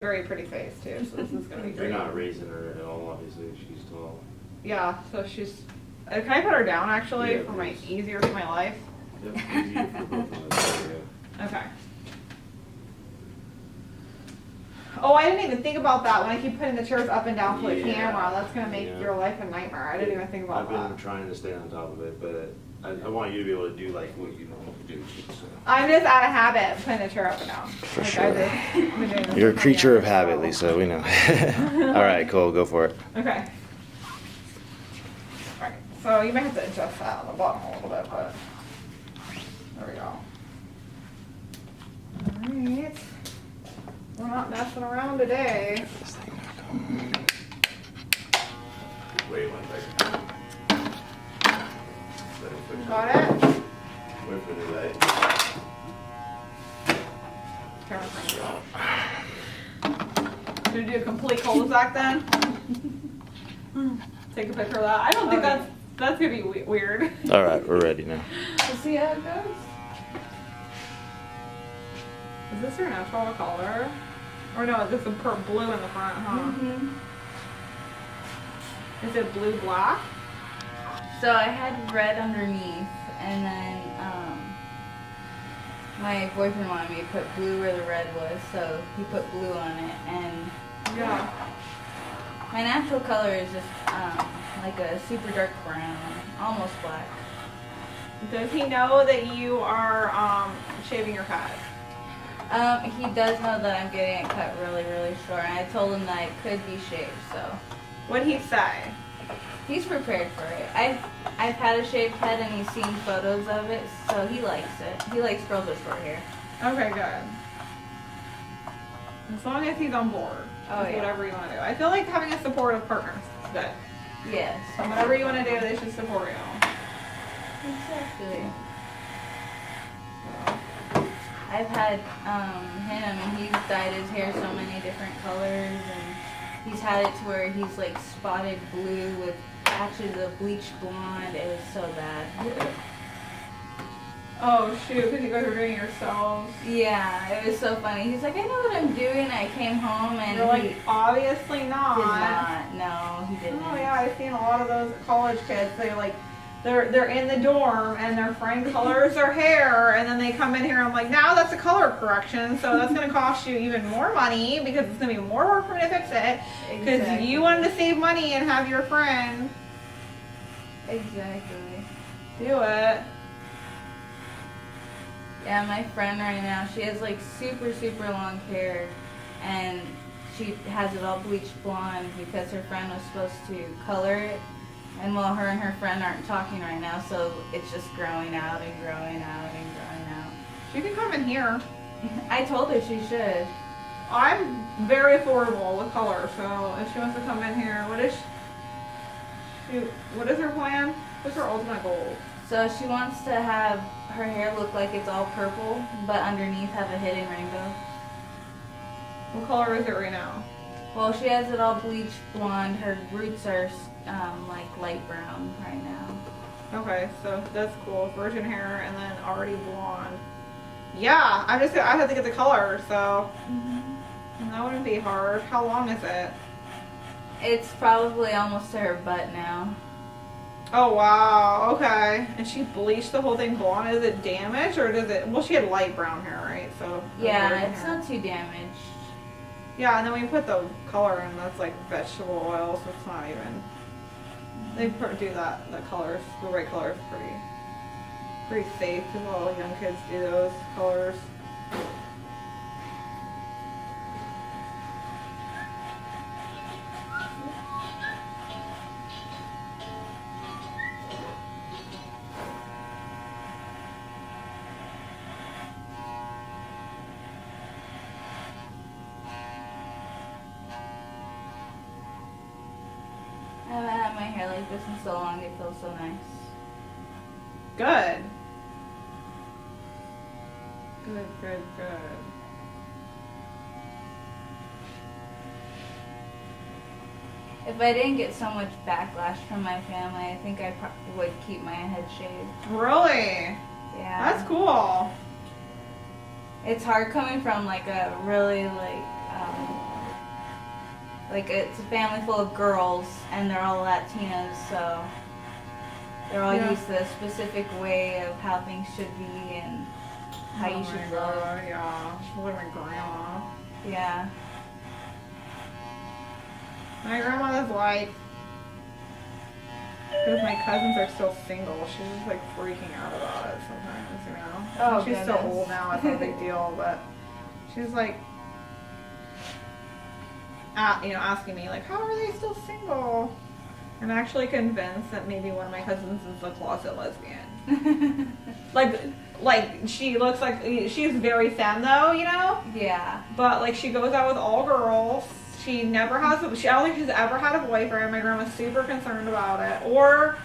Very pretty face too, so this is gonna be great. You're not raising her at all, obviously. She's tall. Yeah, so she's. Can I put her down actually Yeah, for please. easier for my life? Yep, easier for both of us. Yeah. Okay. Oh, I didn't even think about that when I keep putting the chairs up and down for the Yeah. camera. That's gonna make Yeah. your life a nightmare. I didn't even think about I've been that. trying to stay on top of it, but I want you to be able to do like what you normally do. So. I'm just out of habit of putting the chair up and down. For Like, sure. I've been doing this You're a for creature of years, habit, so- Lisa. We know. All right, cool. Go for it. Okay. Alright, so you might have to adjust that on the bottom a little bit, but there we go. Alright. We're not messing around today. This thing not going. Wait 1 second. Let him fix Got it? Wait for the light. Camera frame. Should we do a complete cul-de-sac then? Take a picture of that. I don't think Okay. that's gonna be weird. All right, we're ready now. We'll see how it goes. Is this your natural color? Or no, it's a blue in the front, huh? Mm-hmm. Is it blue black? So I had red underneath, and then my boyfriend wanted me to put blue where the red was, so he put blue on it. And Yeah. my natural color is just like a super dark brown, almost black. Does he know that you are shaving your head? He does know that I'm getting it cut really, really short, and I told him that it could be shaved, so What'd he say? he's prepared for it. I've had a shaved head, and he's seen photos of it, so he likes it. He likes girls with short hair. Okay, good. As long as he's on board. Oh, with yeah. Whatever you want to do. I feel like having a supportive partner is good. Yes. So whatever you want to do, they should support you. Exactly. I've had him, and he's dyed his hair so many different colors, and he's had it to where he's like spotted blue with actually the bleached blonde. It was so bad. Oh shoot, because you guys are doing it yourselves. Yeah, it was so funny. He's like, I know what I'm doing. I came home and You're like, he obviously not. did not. No, he didn't. Oh yeah, I've seen a lot of those college kids. They're in the dorm and their friend colors their hair, and then they come in here. And I'm like, now that's a color correction, so that's gonna cost you even more money because it's gonna be more work for me to fix it. Because Exactly. you wanted to save money and have your friend Exactly. do it. Yeah, my friend right now, she has like super, super long hair, and she has it all bleached blonde because her friend was supposed to color it. And well, her and her friend aren't talking right now, so it's just growing out and growing out and growing out. She can come in here. I told her she should. I'm very affordable with color, so if she wants to come in here, what is her plan? What's her ultimate goal? So she wants to have her hair look like it's all purple, but underneath have a hidden rainbow. What color is it right now? Well, she has it all bleached blonde. Her roots are like light brown right now. Okay, so that's cool. Virgin hair and then already blonde. Yeah, I have to get the color, so that wouldn't be hard. How long is it? It's probably almost to her butt now. Oh wow, okay. And she bleached the whole thing blonde. Is it damaged or does it? Well, she had light brown hair, right? So Yeah, virgin it's hair. not too damaged. Yeah, and then when you put the color in, that's like vegetable oil, so it's not even. They do that. The colors, the right colors, pretty safe because all young kids do those colors. I haven't had my hair like this in so long. It feels so nice. Good. Good, good, good. If I didn't get so much backlash from my family, I think I would keep my head shaved. Really? Yeah. That's cool. It's hard coming from like a really like Like it's a family full of girls, and they're all Latinas, so they're all Yeah. used to a specific way of how things should be and how you should my look. God, yeah. She's like my grandma. Yeah. My grandma's like, because my cousins are still single, she's just like freaking out about it sometimes, you know? Oh, she's so goodness. old now, it's not a big deal, but she's like, asking me like, how are they still single? I'm actually convinced that maybe one of my cousins is a closet lesbian. Like she looks like, she's very femme though, you know? Yeah. But like she goes out with all girls. She never has. I don't think she's ever had a boyfriend. My grandma's super concerned about it. Or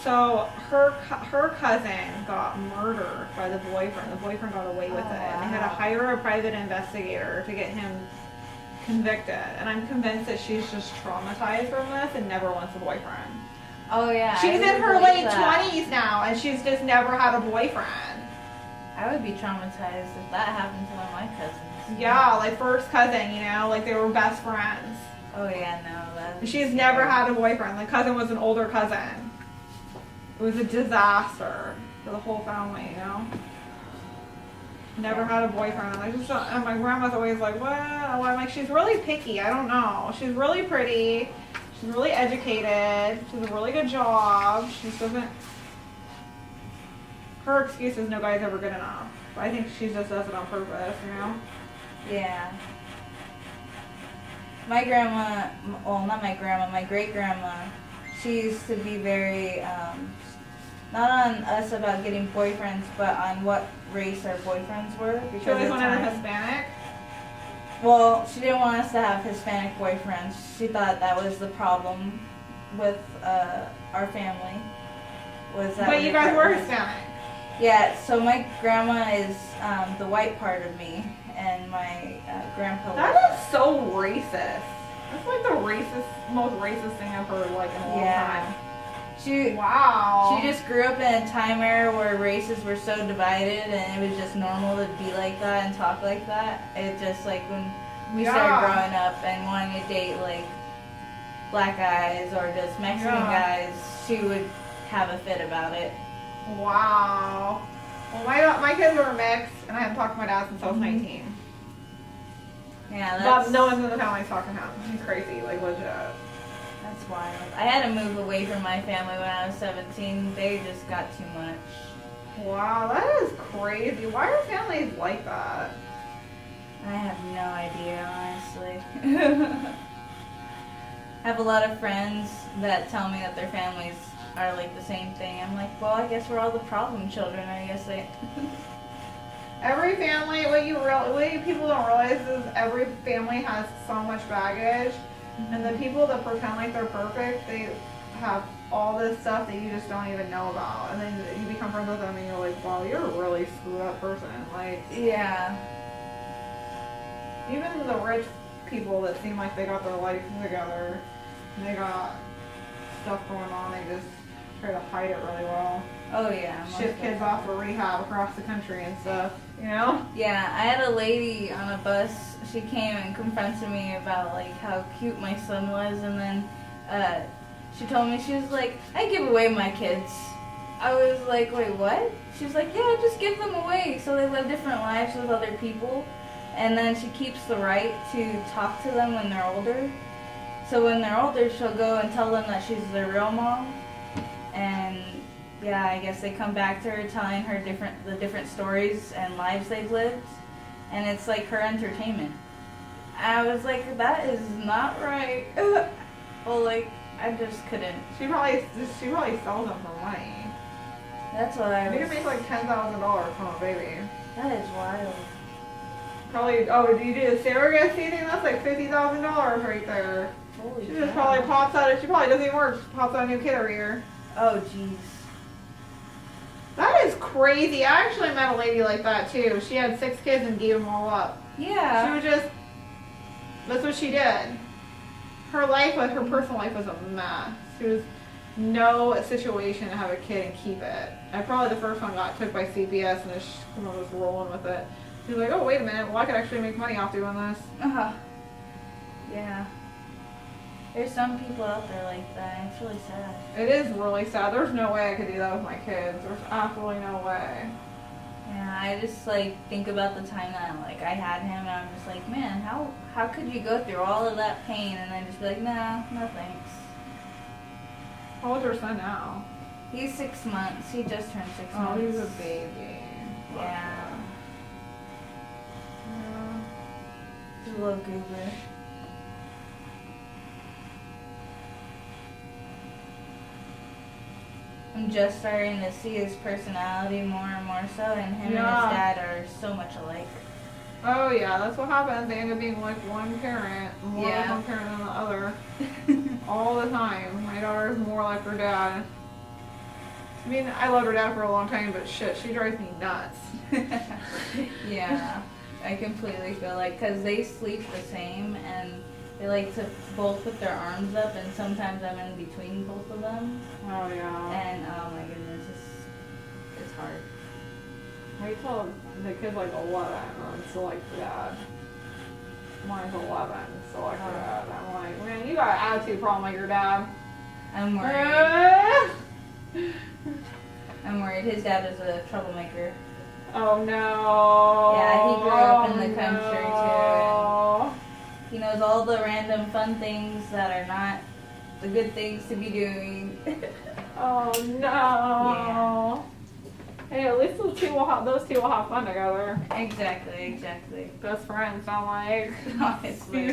so her cousin got murdered by the boyfriend. The boyfriend got away with it. And they had to Wow. hire a private investigator to get him convicted. And I'm convinced that she's just traumatized from this and never wants a boyfriend. Oh yeah. She's I in her would late believe that. 20s now, and she's just never had a boyfriend. I would be traumatized if that happened to one of my cousins. Yeah, like first cousin, you know, like they were best friends. Oh yeah, no, that. She's never had a boyfriend. The cousin was an older cousin. It was a disaster for the whole family, you know. Never had a boyfriend. I just don't, and my grandma's always like, well, I'm like, she's really picky. I don't know. She's really pretty. She's really educated. She has a really good job. She just doesn't. Her excuse is no guy's ever good enough. But I think she just does it on purpose, you know. Yeah. My grandma, well, not my grandma, my great grandma, she used to be very, not on us about getting boyfriends, but on what race our boyfriends were. She Because always at wanted a times- Hispanic. Well, she didn't want us to have Hispanic boyfriends. She thought that was the problem with our family. Was that But we you guys were different. Hispanic. Yeah, so my grandma is the white part of me, and my grandpa was That is so racist. That's like the most racist thing I've heard like in a long Yeah. She time. Wow. She just grew up in a time era where races were so divided, and it was just normal to be like that and talk like that. It just like when we started Yeah. growing up and wanting to date like black guys or just Mexican Yeah. guys, she would have a fit about it. Wow. Well, my kids were mixed, and I hadn't talked to my dad since I was 19. Yeah, But that's no one in the family's talking to him. He's crazy, like legit. that's wild. I had to move away from my family when I was 17. They just got too much. Wow, that is crazy. Why are families like that? I have no idea, honestly. I have a lot of friends that tell me that their families are like the same thing. I'm like, well, I guess we're all the problem children. I guess they. Every family, what people don't realize is every family has so much baggage, and the people that pretend like they're perfect, they have all this stuff that you just don't even know about, and then you become friends with them, and you're like, wow, you're a really screwed up person. Like, Yeah. even the rich people that seem like they got their life together, they got stuff going on, they just try to hide it really well. Oh yeah. most Ship kids off for rehab across the country and stuff, you know? Yeah, I had a lady on a bus. She came and confronted me about like how cute my son was, and then she told me, she was like, I give away my kids. I was like, wait, what? She's like, yeah, just give them away so they live different lives with other people, and then she keeps the right to talk to them when they're older. So when they're older, she'll go and tell them that she's their real mom, and yeah, I guess they come back to her telling her the different stories and lives they've lived, and it's like her entertainment. I was like, that is not right. Well, like, I just couldn't. She probably sells them for money. That's what I You was. can make like $10,000 from a baby. That is wild. Probably. Oh, do you do the surrogacy thing? That's like $50,000 right there. Holy She just cow. probably pops out. She probably doesn't even work. She pops out a new kid every year. Oh, jeez. That is crazy. I actually met a lady like that too. She had 6 kids and gave them all up. She Yeah. was just. That's what she did. Her life, her personal life, was a mess. She was no situation to have a kid and keep it. And probably the first one got took by CPS, and someone was rolling with it. She was like, "Oh, wait a minute. Well, I could actually make money off doing this." Uh-huh. Yeah. There's some people out there like that, and it's really sad. It is really sad. There's no way I could do that with my kids. There's absolutely no way. Yeah, I just like think about the time that like I had him, and I'm just like, man, how could you go through all of that pain and then just be like, no thanks. How old's your son now? He's 6 months. He just turned 6 Oh, months. he's a baby. Yeah. Yeah. He's a little goober. I'm just starting to see his personality more and more so, and him and his Yeah. dad are so much alike. Oh yeah, that's what happens. They end up being like one parent, more like Yeah. one parent than the other, all the time. My daughter's more like her dad. I mean, I loved her dad for a long time, but shit, she drives me nuts. Yeah, I completely feel like, because they sleep the same, and they like to both put their arms up, and sometimes I'm in between both of them, Oh yeah. and oh my goodness, it's hard. Wait till the kid's like 11 and still like the dad. Mine's 11, still like the dad. I'm like, man, you got an attitude problem like your dad. I'm worried. I'm worried. His dad is a troublemaker. Oh no. Yeah, he grew up in the country, no. He knows all the random fun things that are not the good things to be doing. Oh no. Hey, at least those two will have fun together. Exactly. Best friends sound like Honestly.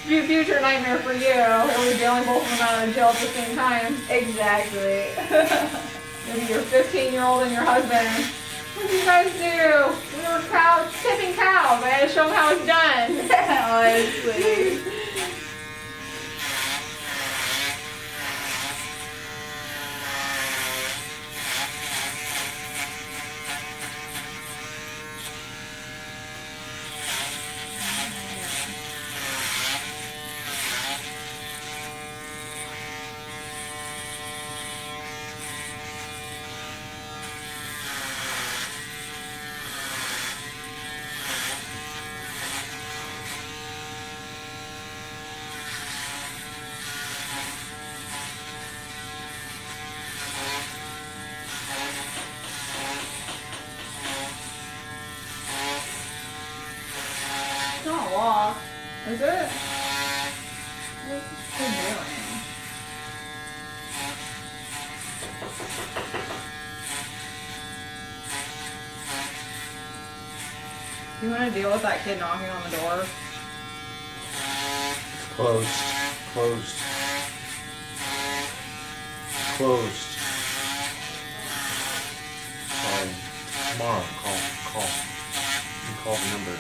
future nightmare for you. You'll be bailing both of them out of jail at the same time. Exactly. Maybe your 15-year-old and your husband. What did you guys do? We were tipping cows. I had to show them how it's done. Honestly. It's not locked, is it? What's it doing? You want to deal with that kid knocking on the door? Closed. Tomorrow, call. You call the number.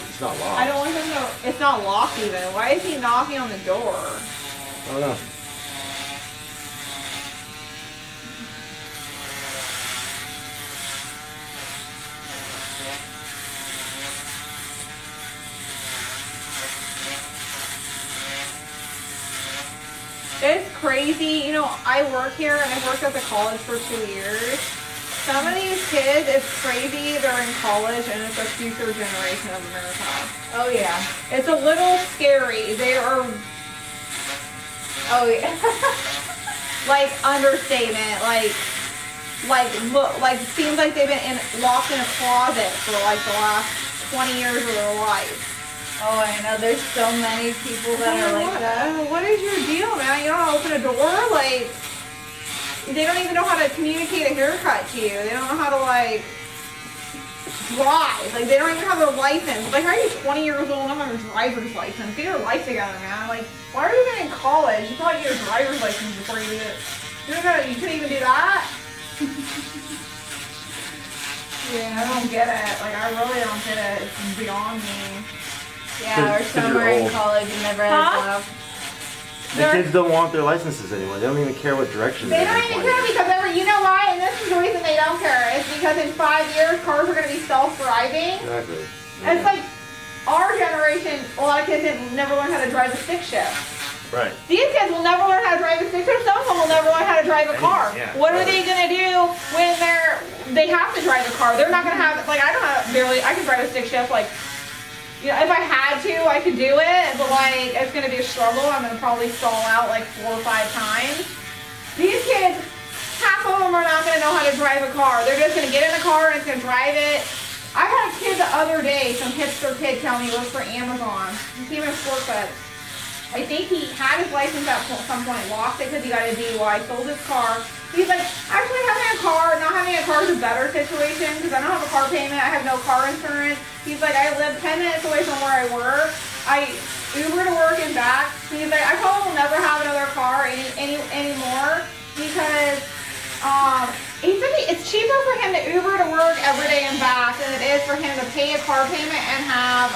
It's not locked. I don't want him to. It's not locked even. Why is he knocking on the door? I don't know. It's crazy. You know, I work here and I've worked at the college for 2 years. Some of these kids, it's crazy. They're in college and it's a future generation of America. Oh yeah. It's a little scary. They are Oh yeah. like understatement. Like seems like they've been locked in a closet for like the last 20 years of their life. Oh, I know. There's so many people that are like that. What is your deal, man? You don't know how to open a door? Like, they don't even know how to communicate a haircut to you. They don't know how to, like, drive. Like, they don't even have their license. Like, how are you 20 years old and don't have your driver's license? Get your life together, man. Like, why are you even in college? You probably get your driver's license before you do it. You couldn't even do that? Yeah, I don't get it. Like, I really don't get it. It's beyond me. Yeah, or 'Cause somewhere you're in old. college and never had Huh? a job. The kids don't want their licenses anymore. They don't even care what direction They they're don't going. even care because you know why? And this is the reason they don't care. It's because in 5 years, cars are going to be self-driving. Exactly. And it's like our generation, a lot of kids didn't never learn how to drive a stick shift. Right. These kids will never learn how to drive a stick shift. Some of them will never learn how to drive a car. Yeah. What are they gonna do when they have to drive a car? They're not gonna have, like, I don't have barely, I can drive a stick shift, like, you know, if I had to, I could do it, but like, it's gonna be a struggle. I'm gonna probably stall out like 4 or 5 times. These kids, half of them are not gonna know how to drive a car. They're just gonna get in the car and it's gonna drive it. I had a kid the other day, some hipster kid tell me he works for Amazon. He came in forklift. I think he had his license at some point, lost it because he got a DUI, sold his car. He's like, actually not having a car is a better situation because I don't have a car payment, I have no car insurance. He's like, I live 10 minutes away from where I work. I Uber to work and back. He's like, I probably will never have another car anymore because he said it's cheaper for him to Uber to work every day and back than it is for him to pay a car payment and have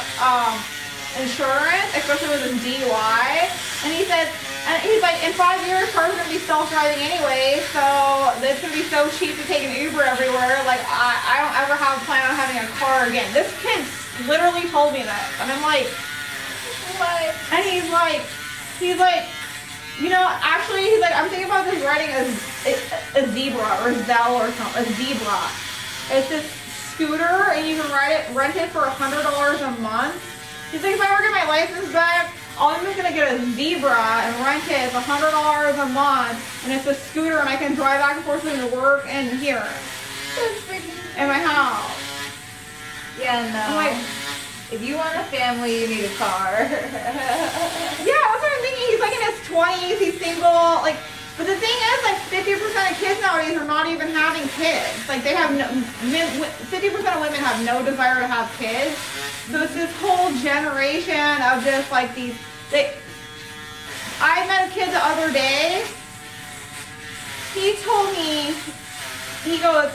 insurance, especially with his DUI. And he said, and he's like, in 5 years, cars are going to be self-driving anyway, so it's going to be so cheap to take an Uber everywhere. Like, I don't ever plan on having a car again. This kid literally told me that. And I'm like, what? And he's like, you know, actually, he's like, I'm thinking about just riding a zebra or Zell or something, a zebra. It's this scooter, and you can rent it for $100 a month. He's like, if I ever get my license back, I'm just gonna get a zebra and rent it. It's $100 a month, and it's a scooter, and I can drive back and forth to work and here in my house. Yeah, no. I'm like, if you want a family, you need a car. yeah, that's what I'm thinking. He's like in his 20s. He's single. Like, but the thing is, like, 50% of kids nowadays are not even having kids. Like, they have 50% of women have no desire to have kids. So it's this whole generation of just like I met a kid the other day. He told me, he goes,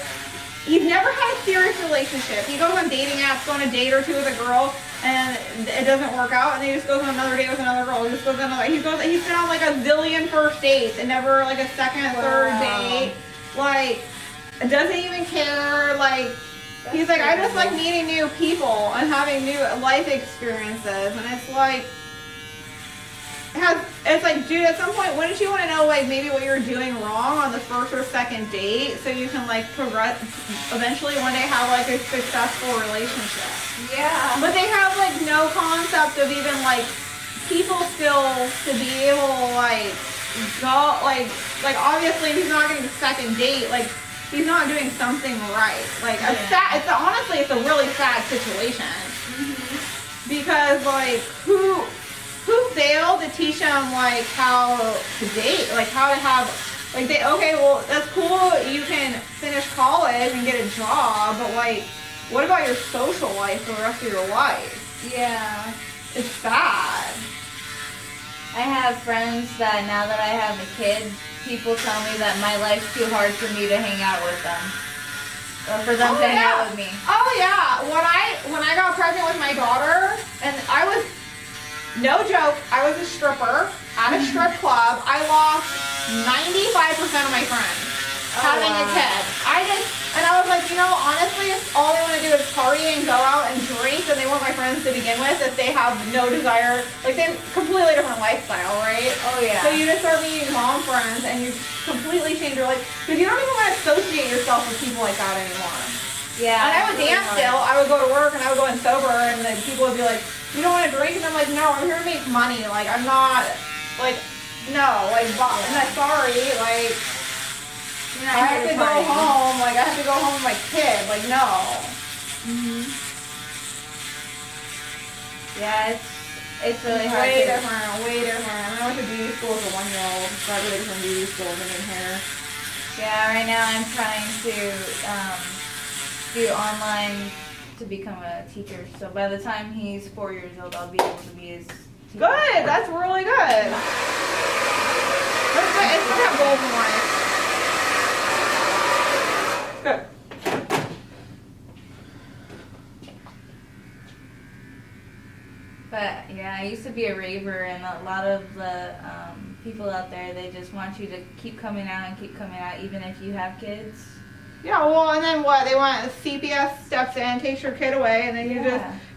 he's never had a serious relationship. He goes on dating apps, go on a date or two with a girl, and it doesn't work out, and he just goes on another date with another girl. He just goes on another. He's been on like a zillion first dates and never like a second, third date. Like, doesn't even care. Like, he's like, I just like meeting new people and having new life experiences, and it's like, it's like, dude, at some point, wouldn't you want to know, like, maybe what you're doing wrong on the first or second date so you can, like, progress, eventually one day have, like, a successful relationship? Yeah. But they have, like, no concept of even, like, people skills to be able to, like, go, like, obviously, if he's not getting a second date, like, he's not doing something right. Like, honestly, it's a really sad situation. Mm-hmm. Because, like, who failed to teach them, like, how to date, like, how to have, like, okay, well, that's cool, you can finish college and get a job, but, like, what about your social life for the rest of your life? Yeah. It's sad. I have friends that now that I have a kid, people tell me that my life's too hard for me to hang out with them. Or for them to hang out with me. Oh, yeah. When I got pregnant with my daughter, and I was, no joke, I was a stripper at a strip club. I lost 95% of my friends having a kid. I was like, you know, honestly, if all they want to do is party and go out and drink, then they weren't my friends to begin with, if they have no desire, like, they have a completely different lifestyle, right? Oh, yeah. So you just start meeting mom friends, and you completely change your life, because you don't even want to associate yourself with people like that anymore. Yeah. And I would dance still. I would go to work, and I would go in sober, and then people would be like, you don't want to drink? And I'm like, no, I'm here to make money. Like, I'm not, like, no, like, I'm not sorry, like, I have to go home, like, I have to go home with my kid, like, no. Mm-hmm. Yeah, it's really hard. Way different. I went to beauty school as a 1-year-old, graduated from beauty school, getting hair. Yeah, right now I'm trying to do online to become a teacher. So by the time he's 4 years old, I'll be able to be his teacher. Good, that's really good. That's good. It's good to have goals in life. Good. But yeah, I used to be a raver, and a lot of the people out there, they just want you to keep coming out, even if you have kids. Yeah, well, and then what? They want CPS steps in, takes your kid away, and then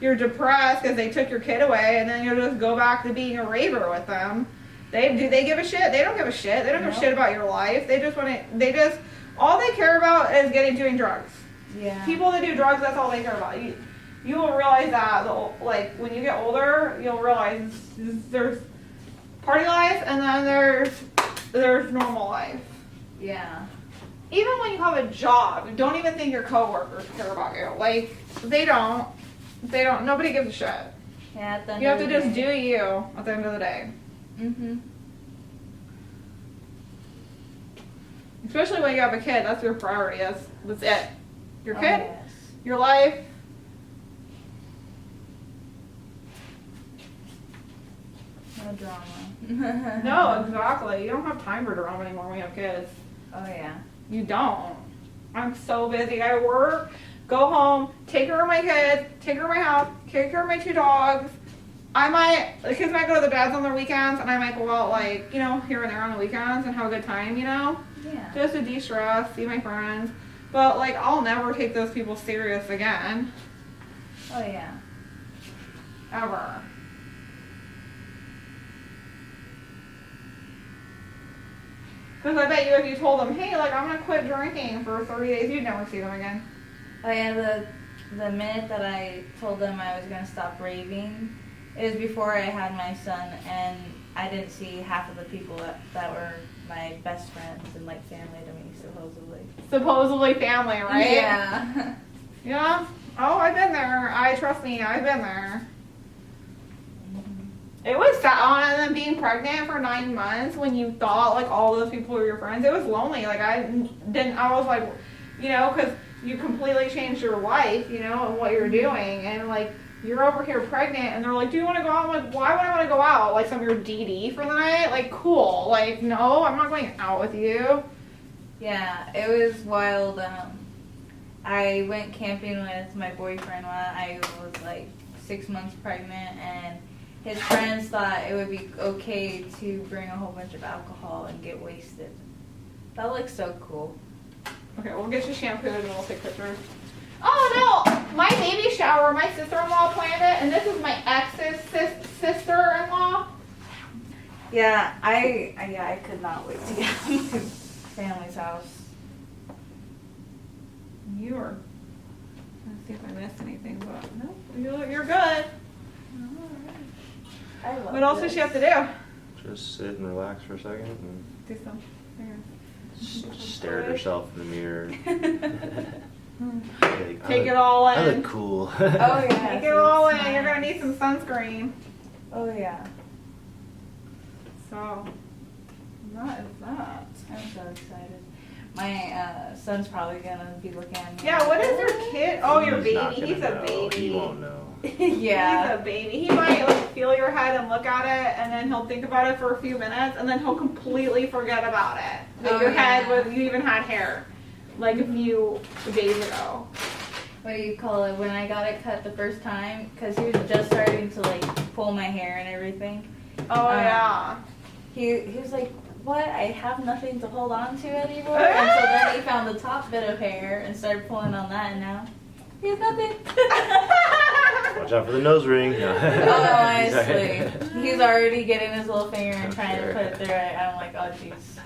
you're depressed because they took your kid away, and then you'll just go back to being a raver with them. They give a shit? They don't give a shit. They don't give a Nope. shit about your life. They just want to, all they care about is doing drugs. Yeah. People that do drugs, that's all they care about. You will realize that, like, when you get older, you'll realize there's party life and then there's normal life. Yeah. Even when you have a job, don't even think your coworkers care about you. Like, they don't. Nobody gives a shit. Yeah. At the end You have of to the just day. do you at the end of the day. Mhm. Especially when you have a kid, that's your priority. That's it. Your Oh, kid, yes. your life. No drama. No, exactly. You don't have time for drama anymore when you have kids. Oh yeah. You don't. I'm so busy. I work, go home, take care of my kids, take care of my house, take care of my 2 dogs. The kids might go to the dads on their weekends, and I might go out, like, you know, here and there on the weekends and have a good time, you know? Yeah. Just to de-stress, see my friends. But, like, I'll never take those people serious again. Oh yeah. Ever. Because I bet you if you told them, hey, like, I'm going to quit drinking for 30 days, you'd never see them again. Oh yeah. The minute that I told them I was gonna stop raving, it was before I had my son, and I didn't see half of the people that were my best friends and like family to me, supposedly. Supposedly family, right? Yeah. Yeah. Oh, I've been there. Trust me, I've been there. It was sad, and then being pregnant for 9 months when you thought like all those people were your friends, it was lonely. Like I was like, you know, because you completely changed your life, you know, and what you're doing, and like you're over here pregnant, and they're like, do you want to go out? I'm like, why would I want to go out? Like some of your DD for the night? Like cool. Like no, I'm not going out with you. Yeah, it was wild. I went camping with my boyfriend when I was like 6 months pregnant, and his friends thought it would be okay to bring a whole bunch of alcohol and get wasted. That looks so cool. Okay, we'll get you shampooed and we'll take pictures. Oh no! My baby shower, my sister-in-law planned it, and this is my ex's sister-in-law. Yeah, I could not wait to get out of my family's house. You are. Let's see if I missed anything, but no, you're good. I love What else does she have to do? Just sit and relax for a second and Do some. stare at herself in the mirror. Like, Take it all in. I look cool. Oh yeah. Take it all in. You're gonna need some sunscreen. Oh yeah. So, that is that. I'm so excited. My son's probably gonna be looking at me. Yeah, what is your kid? Oh, your He's not baby. gonna He's a know. baby. He won't know. Yeah. He's a baby. He might like feel your head and look at it, and then he'll think about it for a few minutes, and then he'll completely forget about it. That Oh, your yeah. head was, you even had hair, like a few days ago. What do you call it? When I got it cut the first time, because he was just starting to like pull my hair and everything. Oh yeah. He was like, what? I have nothing to hold on to anymore. And so then he found the top bit of hair and started pulling on that, and now he has nothing. Watch out for the nose ring. No. Oh, honestly, he's already getting his little finger and trying to put it through it. I'm like, oh jeez.